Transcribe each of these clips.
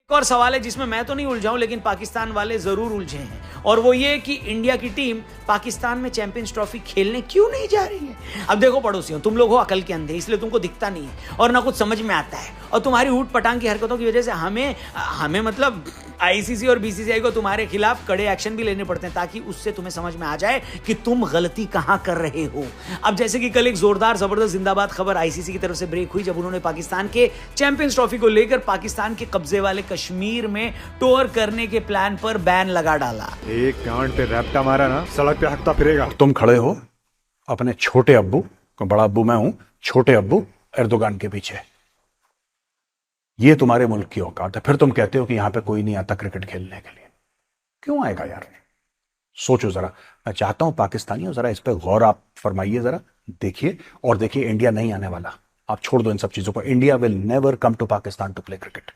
एक और सवाल है जिसमें मैं तो नहीं उलझाऊं लेकिन पाकिस्तान वाले जरूर उलझे हैं और वो ये कि इंडिया की टीम पाकिस्तान में चैंपियंस ट्रॉफी खेलने क्यों नहीं जा रही है। अब देखो पड़ोसियों, तुम लोग हो अकल के अंधे, इसलिए तुमको दिखता नहीं है और ना कुछ समझ में आता है और तुम्हारी ऊट पटांग की हरकतों की वजह से हमें मतलब आईसीसी और बीसीसीआई को तुम्हारे खिलाफ कड़े एक्शन भी लेने पड़ते हैं ताकि उससे तुम्हें समझ में आ जाए कि तुम गलती कहां कर रहे हो। अब जैसे कि कल एक जोरदार जबरदस्त जिंदाबाद खबर आईसीसी की तरफ से ब्रेक हुई जब उन्होंने पाकिस्तान के चैंपियंस ट्रॉफी को लेकर पाकिस्तान के कब्जे वाले कश्मीर में टूर करने के प्लान पर बैन लगा डाला। एक कांड पे रैप्टा मारा ना, सड़क पे हकता फिरेगा। तुम खड़े हो अपने छोटे अब्बू, बड़ा अब्बू मैं हूं, छोटे अब्बू एर्दोगान के पीछे। ये तुम्हारे मुल्क की औकात है, फिर तुम कहते हो कि यहां पे कोई नहीं आता क्रिकेट खेलने के लिए। क्यों आएगा यार? सोचो जरा। मैं चाहता हूं पाकिस्तानियों जरा इस पे गौर आप फरमाइए, जरा देखिए और देखिए इंडिया नहीं आने वाला। आप छोड़ दो इन सब चीजों को। India will never come to Pakistan to play cricket.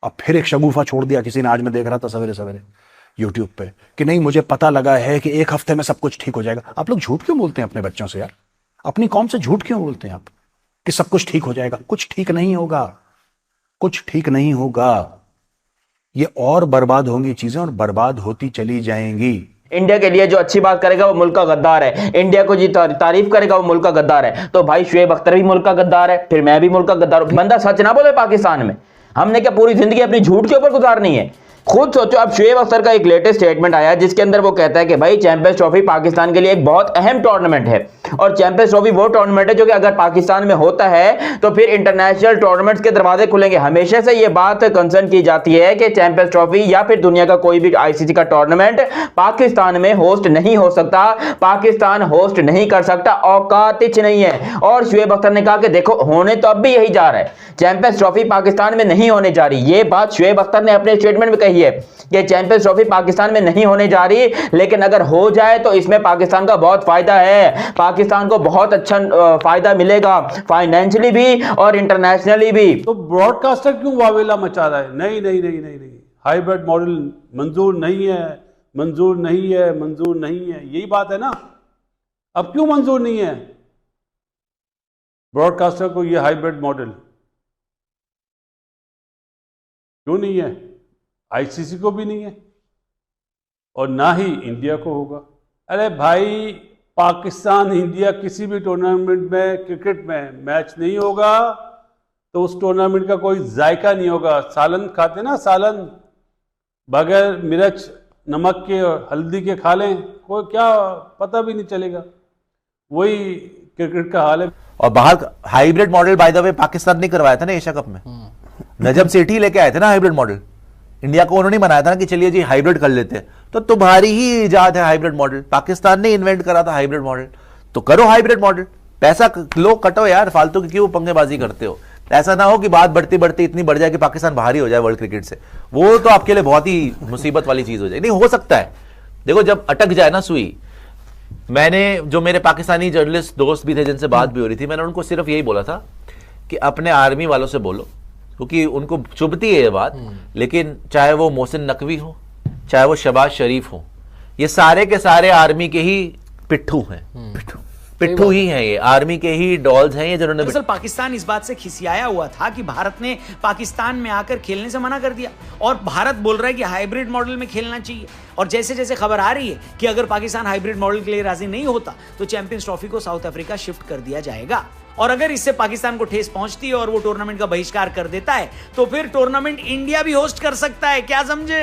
अब फिर एक शगुफा छोड़ दिया किसी ने, आज मैं देख रहा था सवेरे सवेरे यूट्यूब पे कि नहीं मुझे पता लगा है कि एक हफ्ते में सब कुछ ठीक हो जाएगा। आप लोग झूठ क्यों बोलते हैं अपने बच्चों से यार? अपनी कौम से झूठ क्यों बोलते हैं आप कि सब कुछ ठीक हो जाएगा? कुछ ठीक नहीं होगा, कुछ ठीक नहीं होगा। ये और बर्बाद होंगी चीजें और बर्बाद होती चली जाएंगी। इंडिया के लिए जो अच्छी बात करेगा वो मुल्क का गद्दार है, इंडिया को जी तारीफ करेगा वो मुल्क का गद्दार है। तो भाई शुएब अख्तर भी मुल्क का गद्दार है, फिर मैं भी मुल्क का गद्दार हूं। बंदा सच ना बोले पाकिस्तान में, हमने क्या पूरी जिंदगी अपनी झूठ के ऊपर गुजारनी है? खुद सोचो। अब शुएब अख्तर का एक लेटेस्ट स्टेटमेंट आया जिसके अंदर वो कहता है कि भाई चैंपियंस ट्रॉफी पाकिस्तान के लिए एक बहुत अहम टूर्नामेंट है और चैंपियंस ट्रॉफी वो टूर्नामेंट है जो कि अगर पाकिस्तान में होता है तो फिर इंटरनेशनल टूर्नामेंट्स के दरवाजे खुलेंगे। हमेशा से ये बात कंसर्न की जाती है कि चैंपियंस ट्रॉफी या फिर दुनिया का कोई भी आईसीसी का टूर्नामेंट पाकिस्तान में होस्ट नहीं हो सकता, पाकिस्तान होस्ट नहीं कर सकता, औकात ही नहीं है। और शुएब अख्तर ने कहा कि देखो होने तो अब भी यही जा रहा है, चैंपियंस ट्रॉफी पाकिस्तान में नहीं होने जा रही। ये बात शुएब अख्तर ने अपने स्टेटमेंट में कही है कि चैंपियंस ट्रॉफी पाकिस्तान में नहीं होने जा रही, लेकिन अगर हो जाए तो इसमें पाकिस्तान का बहुत फायदा है, पाकिस्तान को बहुत अच्छा फायदा मिलेगा फाइनेंशियली भी और इंटरनेशनली भी। तो ब्रॉडकास्टर क्यों वावेला मचा रहा है? नहीं नहीं नहीं नहीं नहीं, हाइब्रिड मॉडल मंजूर नहीं है, मंजूर नहीं है, मंजूर नहीं है, यही बात है ना। अब क्यों मंजूर नहीं है ब्रॉडकास्टर को ये हाइब्रिड मॉडल? क्यों नहीं है? आईसीसी को भी नहीं है और ना ही इंडिया को होगा। अरे भाई, पाकिस्तान इंडिया किसी भी टूर्नामेंट में क्रिकेट में मैच नहीं होगा तो उस टूर्नामेंट का कोई जायका नहीं होगा। सालन खाते ना, सालन बगैर मिर्च नमक के और हल्दी के खा लें, कोई क्या पता भी नहीं चलेगा। वही क्रिकेट का हाल है। और बाहर hybrid model by the way Pakistan ने करवाया था ना एशिया कप में। नजम सेठी लेके आए थे ना हाइब्रिड मॉडल, इंडिया को उन्होंने बनाया था ना कि चलिए जी हाइब्रिड कर लेते हैं। तो तुम्हारी ही इजाद है हाइब्रिड मॉडल, पाकिस्तान ने इन्वेंट करा था हाइब्रिड मॉडल, तो करो हाइब्रिड मॉडल। पैसा लो कटो यार, फालतू की क्यों पंगेबाजी करते हो? ऐसा ना हो कि बात बढ़ती बढ़ती इतनी बढ़ जाए कि पाकिस्तान बाहर ही हो जाए वर्ल्ड क्रिकेट से। वो तो आपके लिए बहुत ही मुसीबत वाली चीज हो जाए। नहीं हो सकता है, देखो जब अटक जाए ना सुई। मैंने जो मेरे पाकिस्तानी जर्नलिस्ट दोस्त भी थे जिनसे बात भी हो रही थी, मैंने उनको सिर्फ यही बोला था कि अपने आर्मी वालों से बोलो, क्योंकि उनको चुभती है ये बात, लेकिन चाहे वो मोहसिन नकवी हो, चाहे वो शहबाज शरीफ हो, ये सारे के सारे आर्मी के ही पिट्ठू हैं, पिट्ठू ही हैं, ये आर्मी के ही डॉल्स हैं ये जिन्होंने। दरअसल पाकिस्तान इस बात से खिसियाया हुआ था कि भारत ने पाकिस्तान में आकर खेलने से मना कर दिया और भारत बोल रहा है कि हाइब्रिड मॉडल में खेलना चाहिए। और जैसे जैसे खबर आ रही है कि अगर पाकिस्तान हाइब्रिड मॉडल के लिए राजी नहीं होता तो चैंपियंस ट्रॉफी को साउथ अफ्रीका शिफ्ट कर दिया जाएगा। और अगर इससे पाकिस्तान को ठेस पहुंचती है और वो टूर्नामेंट का बहिष्कार कर देता है तो फिर टूर्नामेंट इंडिया भी होस्ट कर सकता है। क्या समझे?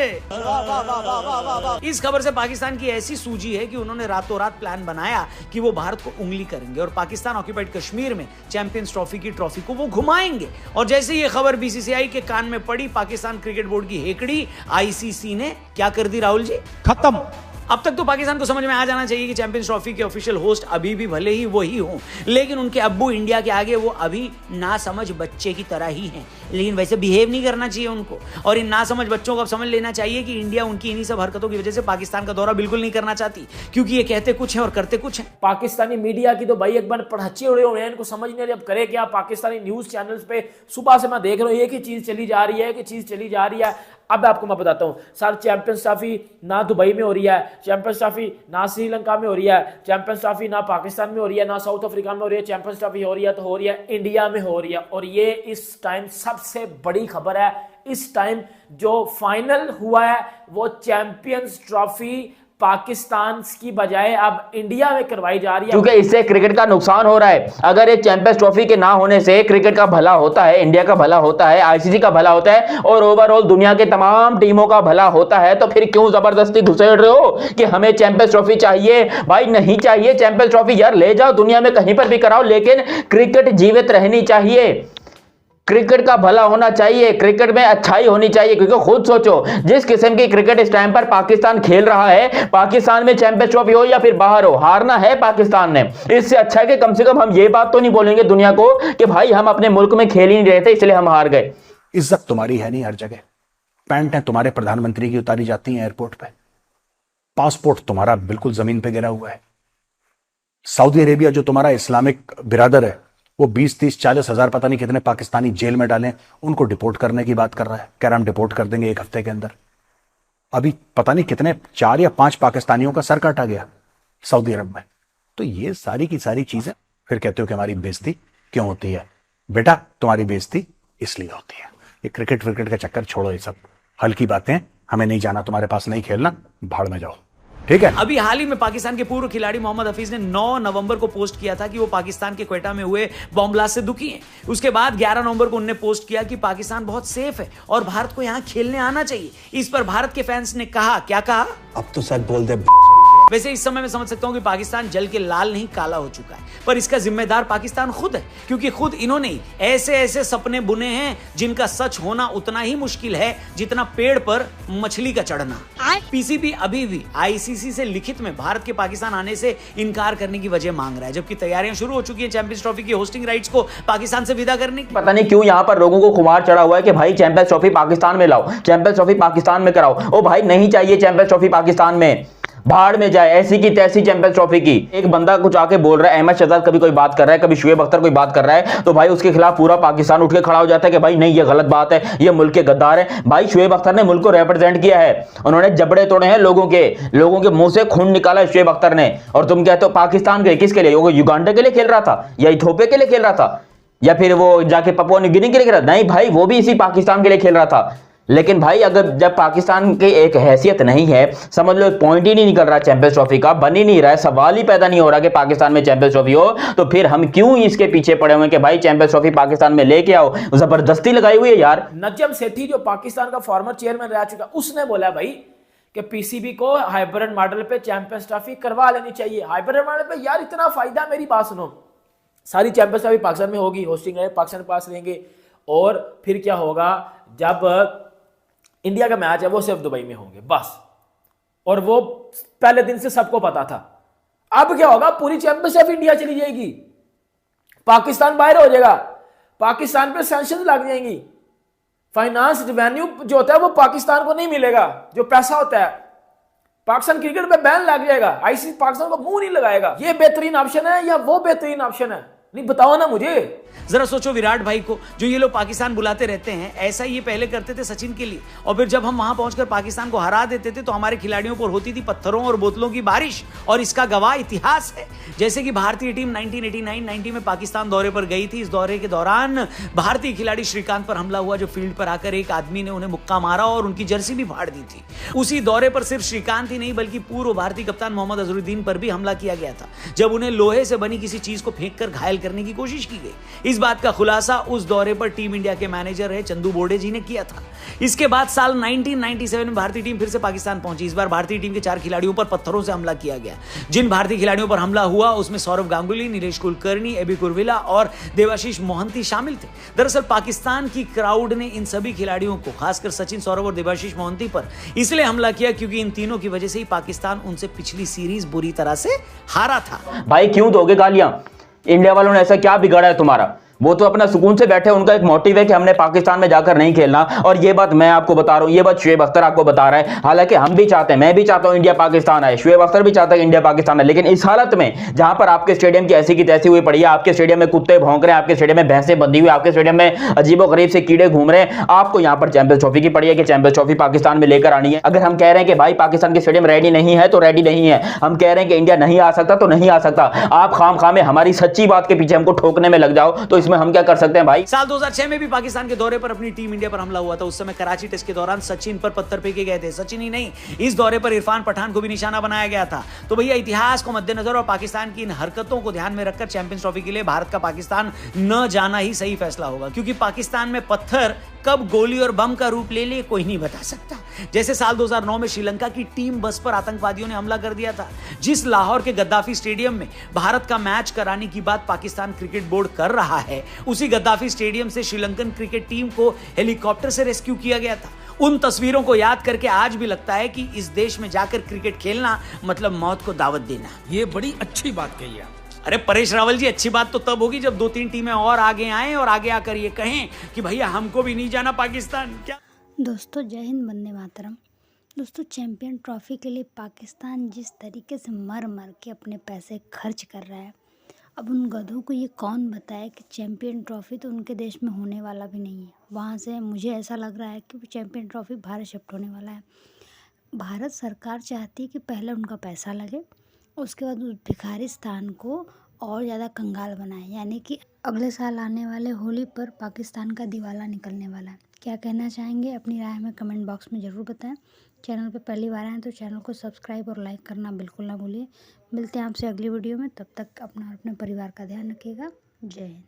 इस खबर से पाकिस्तान की ऐसी सूझी है कि उन्होंने रातों रात प्लान बनाया कि वो भारत को उंगली करेंगे और पाकिस्तान ऑक्यूपाइड कश्मीर में चैंपियंस ट्रॉफी की ट्रॉफी को वो घुमाएंगे। और जैसे ये खबर बीसीसीआई के कान में पड़ी, पाकिस्तान क्रिकेट बोर्ड की हेकड़ी आईसीसी ने क्या कर दी राहुल जी? खत्म। अब तक तो पाकिस्तान को समझ में आ जाना चाहिए कि चैंपियंस ट्रॉफी के ऑफिशियल होस्ट अभी भी भले ही वही हों, लेकिन उनके अब्बू इंडिया के आगे वो अभी नासमझ बच्चे की तरह ही हैं। लेकिन वैसे बिहेव नहीं करना चाहिए उनको, और इन नासमझ बच्चों को अब समझ लेना चाहिए कि इंडिया उनकी इन्हीं सब हरकतों की वजह से पाकिस्तान का दौरा बिल्कुल नहीं करना चाहती, क्योंकि ये कहते कुछ है और करते कुछ है। पाकिस्तानी मीडिया की तो भाई एक बार पढ़ाचे उड़े हुए हैं, इनको समझ नहीं आ रही अब करे क्या। पाकिस्तानी न्यूज चैनल्स पे सुबह से मैं देख रहा हूँ एक ही चीज चली जा रही है, एक ही चीज चली जा रही है। अब आपको मैं बताता हूँ, सर चैंपियंस ट्रॉफी ना दुबई में हो रही है, चैंपियंस ट्रॉफी ना श्रीलंका में हो रही है, चैंपियंस ट्रॉफी ना पाकिस्तान में हो रही है, ना साउथ अफ्रीका में हो रही है, चैंपियंस ट्रॉफी हो रही है तो हो रही है इंडिया में हो रही है। और ये इस टाइम सबसे बड़ी खबर है इस टाइम जो फाइनल हुआ है वो चैंपियंस ट्रॉफी पाकिस्तान की बजाय अब इंडिया में करवाई जा रही है, क्योंकि इससे क्रिकेट का नुकसान हो रहा है। अगर ये चैंपियंस ट्रॉफी के ना होने से क्रिकेट का भला होता है, इंडिया का भला होता है, आईसीसी का भला होता है और ओवरऑल दुनिया के तमाम टीमों का भला होता है, तो फिर क्यों जबरदस्ती घुसेड़ रहे हो कि हमें चैंपियंस ट्रॉफी चाहिए? भाई नहीं चाहिए चैंपियंस ट्रॉफी, यार ले जाओ दुनिया में कहीं पर भी कराओ, लेकिन क्रिकेट जीवित रहनी चाहिए, क्रिकेट का भला होना चाहिए, क्रिकेट में अच्छाई होनी चाहिए। क्योंकि खुद सोचो जिस किस्म की क्रिकेट इस टाइम पर पाकिस्तान खेल रहा है, पाकिस्तान में चैंपियंस ट्रॉफी हो या फिर बाहर हो, हारना है पाकिस्तान ने। इससे अच्छा है कि कम से कम हम ये बात तो नहीं बोलेंगे दुनिया को कि भाई हम अपने मुल्क में खेल ही नहीं रहे थे इसलिए हम हार गए। इज्जत तुम्हारी है नहीं हर जगह, पैंटें तुम्हारे प्रधानमंत्री की उतारी जाती हैं एयरपोर्ट पे, पासपोर्ट तुम्हारा बिल्कुल जमीन पे गिरा हुआ है। सऊदी अरेबिया जो तुम्हारा इस्लामिक बिरादर है वो 20-30-40 हजार पता नहीं कितने पाकिस्तानी जेल में डालें, उनको डिपोर्ट करने की बात कर रहा है, कह रहा हम डिपोर्ट कर देंगे 1 हफ्ते के अंदर। अभी पता नहीं कितने 4 या 5 पाकिस्तानियों का सर काटा गया सऊदी अरब में। तो ये सारी की सारी चीजें फिर कहते हो कि हमारी बेइज्जती क्यों होती है? बेटा तुम्हारी बेइज्जती इसलिए होती है, ये क्रिकेट विकेट का चक्कर छोड़ो, ये सब हल्की बातें हमें नहीं जाना, तुम्हारे पास नहीं खेलना, भाड़ में जाओ, ठीक है। अभी हाल ही में पाकिस्तान के पूर्व खिलाड़ी मोहम्मद हफीज ने 9 नवंबर को पोस्ट किया था कि वो पाकिस्तान के क्वेटा में हुए बॉम्ब ब्लास्ट से दुखी हैं। उसके बाद 11 नवंबर को उन्होंने पोस्ट किया कि पाकिस्तान बहुत सेफ है और भारत को यहां खेलने आना चाहिए। इस पर भारत के फैंस ने कहा, क्या कहा? अब तो सच बोल दे। वैसे इस समय मैं समझ सकता हूं कि पाकिस्तान जल के लाल नहीं काला हो चुका है, पर इसका जिम्मेदार पाकिस्तान खुद है, क्योंकि खुद इन्होंने ऐसे ऐसे सपने बुने हैं जिनका सच होना उतना ही मुश्किल है जितना पेड़ पर मछली का चढ़ना। पीसीबी अभी भी आईसीसी से लिखित में भारत के पाकिस्तान आने से इनकार करने की वजह मांग रहा है, जबकि तैयारियां शुरू हो चुकी हैं चैंपियंस ट्रॉफी की होस्टिंग राइट्स को पाकिस्तान से विदा करने की। पता नहीं क्यों यहाँ पर लोगों को खुमार चढ़ा हुआ है कि भाई चैंपियंस ट्रॉफी पाकिस्तान में लाओ, चैंपियंस ट्रॉफी पाकिस्तान में कराओ। ओ भाई नहीं चाहिए चैंपियंस ट्रॉफी पाकिस्तान में, भाड़ में जाए ऐसी की तैसी चैंपियंस ट्रॉफी की। एक बंदा कुछ आके बोल रहा है, अहमद शहजाद कभी कोई बात कर रहा है, कभी शुएब अख्तर कोई बात कर रहा है, तो भाई उसके खिलाफ पूरा पाकिस्तान उठ के खड़ा हो जाता है कि भाई नहीं ये गलत बात है, ये मुल्क के गद्दार है। भाई शुएब अख्तर ने मुल्क को रिप्रेजेंट किया है, उन्होंने जबड़े तोड़े हैं लोगों के मुंह से खून निकाला है शुएब अख्तर ने, और तुम कहते हो पाकिस्तान के किसके लिए? वो युगांडा के लिए खेल रहा था या इथियोपिया के लिए खेल रहा था या फिर वो जाके पपुआ न्यू गिनी के लिए खेल रहा था? नहीं भाई, वो भी इसी पाकिस्तान के लिए खेल रहा था। लेकिन भाई अगर जब पाकिस्तान की एक हैसियत नहीं है, समझ लो पॉइंट ही नहीं निकल रहा चैंपियंस ट्रॉफी का, बन ही नहीं रहा है, सवाल ही पैदा नहीं हो रहा कि पाकिस्तान में चैंपियंस ट्रॉफी हो, तो फिर हम क्यों इसके पीछे पड़े हुए कि भाई चैंपियंस ट्रॉफी पाकिस्तान में लेके आओ? जबरदस्ती लगाई हुई है यार। नजम सेठी जो पाकिस्तान का फॉर्मर चेयरमैन रह चुका, उसने बोला भाई कि पीसीबी को हाइब्रिड मॉडल पे चैंपियंस ट्रॉफी करवा लेनी चाहिए। हाइब्रिड मॉडल पे यार इतना फायदा, मेरी बात सुनो, सारी चैंपियंस ट्रॉफी पाकिस्तान में होगी, होस्टिंग है पाकिस्तान के पास रहेंगे, और फिर क्या होगा जब इंडिया का मैच है वो सिर्फ दुबई में होंगे बस, और वो पहले दिन से सबको पता था। अब क्या होगा, पूरी चैंपियनशिप इंडिया चली जाएगी, पाकिस्तान बाहर हो जाएगा, पाकिस्तान पे सैंक्शन लग जाएंगी, फाइनेंस रेवेन्यू जो होता है वो पाकिस्तान को नहीं मिलेगा, जो पैसा होता है पाकिस्तान क्रिकेट पे बैन लग जाएगा, आईसीसी पाकिस्तान को मुंह नहीं लगाएगा। ये बेहतरीन ऑप्शन है या वो बेहतरीन ऑप्शन है? नहीं बताओ ना मुझे। जरा सोचो विराट भाई को, जो ये लोग पाकिस्तान बुलाते रहते हैं, ऐसा ये पहले करते थे सचिन के लिए, और फिर जब हम वहां पहुंचकर पाकिस्तान को हरा देते थे तो हमारे खिलाड़ियों पर होती थी पत्थरों और बोतलों की बारिश, और इसका गवाह इतिहास है। जैसे कि भारतीय टीम 1989-90 में पाकिस्तान दौरे पर गई थी, इस दौरे के दौरान भारतीय खिलाड़ी श्रीकांत पर हमला हुआ, जो फील्ड पर आकर एक आदमी ने उन्हें मुक्का मारा और उनकी जर्सी भी फाड़ दी थी। उसी दौरे पर सिर्फ श्रीकांत ही नहीं बल्कि पूर्व भारतीय कप्तान मोहम्मद अजहरुद्दीन पर भी हमला किया गया था, जब उन्हें लोहे से बनी किसी चीज को फेंक कर घायल करने की कोशिश की गई। इस बात का खुलासा उस दौरे पर टीम इंडिया के मैनेजर है चंदू बोर्डे जी ने किया था। इसके बाद साल 1997 में भारतीय टीम फिर से पाकिस्तान पहुंची। इस बार भारतीय टीम के 4 खिलाड़ियों पर पत्थरों से हमला किया गया। जिन भारतीय खिलाड़ियों पर हमला हुआ उसमें सौरव गांगुली, नीलेश कुलकर्णी, एबी कुरविला और देवाशीष मोहंती शामिल थे। दरअसल पाकिस्तान की क्राउड ने इन सभी खिलाड़ियों को, खासकर सचिन, सौरव और देवाशीष मोहंती पर इसलिए हमला किया क्योंकि इन तीनों की वजह से ही पाकिस्तान उनसे पिछली सीरीज बुरी तरह से हारा था। भाई क्यों दोगे गालियां? इंडिया वालों ने ऐसा क्या बिगाड़ा है तुम्हारा? वो तो अपना सुकून से बैठे, उनका एक मोटिव है कि हमने पाकिस्तान में जाकर नहीं खेलना, और ये बात मैं आपको बता रहा हूं, ये बात शुएब अख्तर आपको बता रहा है। हालांकि हम भी चाहते हैं, मैं भी चाहता हूं इंडिया पाकिस्तान आए, शुएब अख्तर भी चाहता है इंडिया पाकिस्तान आए, लेकिन इस हालत में जहां पर आपके स्टेडियम की ऐसी की तैसी हुई पड़ी है, आपके स्टेडियम में कुत्ते भौंक रहे हैं, आपके स्टेडियम में भैंसें बंधी हुई, आपके स्टेडियम में अजीबोगरीब से कीड़े घूम रहे हैं, आपको यहां पर चैंपियंस ट्रॉफी की पड़ी है कि चैंपियंस ट्रॉफी पाकिस्तान में लेकर आनी है। अगर हम कह रहे हैं कि भाई पाकिस्तान के स्टेडियम रेडी नहीं है तो रेडी नहीं है, हम कह रहे हैं कि इंडिया नहीं आ सकता तो नहीं आ सकता, आप खाम खामे हमारी सच्ची बात के पीछे हमको ठोकने में लग जाओ तो इसमें उसमें हम क्या कर सकते हैं भाई। साल 2006 में भी पाकिस्तान के दौरे पर अपनी टीम इंडिया पर हमला हुआ था। उस समय कराची टेस्ट के दौरान सचिन पर पत्थर फेंके गए थे। सचिन ही नहीं, इस दौरे पर इरफान पठान को भी निशाना बनाया गया था। तो भैया इतिहास को मद्देनजर और पाकिस्तान की इन हरकतों को ध्यान में रखकर चैंपियंस ट्रॉफी के लिए भारत का पाकिस्तान न जाना ही सही फैसला होगा, क्योंकि पाकिस्तान में पत्थर कब गोली और बम का रूप ले ले कोई नहीं बता सकता। जैसे साल 2009 में श्रीलंका की टीम बस पर आतंकवादियों ने हमला कर दिया था। जिस लाहौर के गद्दाफी स्टेडियम में भारत का मैच कराने की बात पाकिस्तान क्रिकेट बोर्ड कर रहा है, उसी गद्दाफी स्टेडियम से श्रीलंकन क्रिकेट टीम को हेलीकॉप्टर से रेस्क्यू किया गया था। उन तस्वीरों को याद करके आज भी लगता है कि इस देश में जाकर क्रिकेट खेलना मतलब मौत को दावत देना। ये बड़ी अच्छी बात कही आप। अरे परेश रावल जी, अच्छी बात तो तब होगी जब 2-3 टीमें और आगे आएं और आगे आकर ये कहें कि भैया हमको भी नहीं जाना पाकिस्तान। क्या दोस्तों, जय हिंद, वंदे मातरम। दोस्तों, चैंपियन ट्रॉफी के लिए पाकिस्तान जिस तरीके से मर मर के अपने पैसे खर्च कर रहा है, अब उन गधों को ये कौन बताए कि चैंपियन ट्रॉफी तो उनके देश में होने वाला भी नहीं है। वहाँ से मुझे ऐसा लग रहा है कि चैंपियन ट्रॉफी भारत शिफ्ट होने वाला है। भारत सरकार चाहती है कि पहले उनका पैसा लगे, उसके बाद उस भिखारिस्तान को और ज़्यादा कंगाल बनाए, यानी कि अगले साल आने वाले होली पर पाकिस्तान का दिवाला निकलने वाला है। क्या कहना चाहेंगे, अपनी राय में कमेंट बॉक्स में ज़रूर बताएं। चैनल पे पहली बार आएँ तो चैनल को सब्सक्राइब और लाइक करना बिल्कुल ना भूलिए। मिलते हैं आपसे अगली वीडियो में, तब तक अपना और अपने परिवार का ध्यान रखिएगा। जय हिंद।